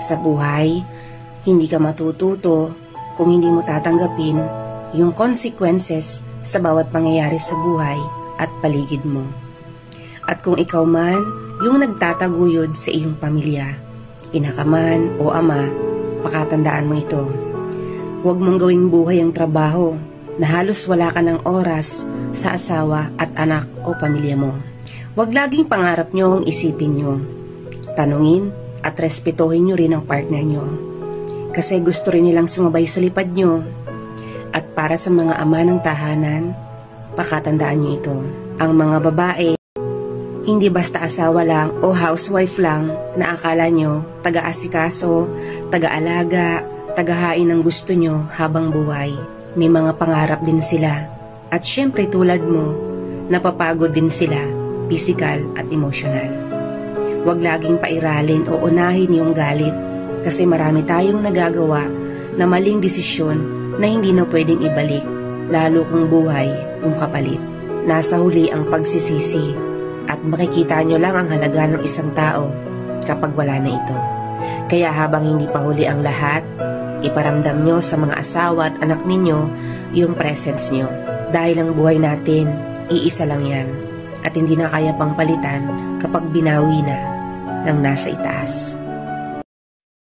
Sa buhay, hindi ka matututo kung hindi mo tatanggapin yung consequences sa bawat pangyayari sa buhay at paligid mo. At kung ikaw man yung nagtataguyod sa iyong pamilya, ina ka man o ama, pakatandaan mo ito. Huwag mong gawing buhay ang trabaho na halos wala ka ng oras sa asawa at anak o pamilya mo. Huwag laging pangarap nyo ang isipin nyo. Tanungin at respetuhin nyo rin ang partner nyo. Kasi gusto rin nilang sumabay sa lipad nyo. At para sa mga ama ng tahanan, pakatandaan nyo ito. Ang mga babae, hindi basta asawa lang o housewife lang na akala nyo taga-asikaso, taga-alaga, tagahain ang gusto nyo habang buhay. May mga pangarap din sila. At syempre tulad mo, napapagod din sila, physical at emotional. Huwag laging pairalin o unahin yung galit kasi marami tayong nagagawa na maling desisyon na hindi na pwedeng ibalik, lalo kung buhay yung kapalit. Nasa huli ang pagsisisi at makikita nyo lang ang halaga ng isang tao kapag wala na ito. Kaya habang hindi pa huli ang lahat, iparamdam nyo sa mga asawa at anak ninyo yung presence nyo. Dahil ang buhay natin, iisa lang yan at hindi na kaya pang palitan kapag binawi na ng nasa itaas.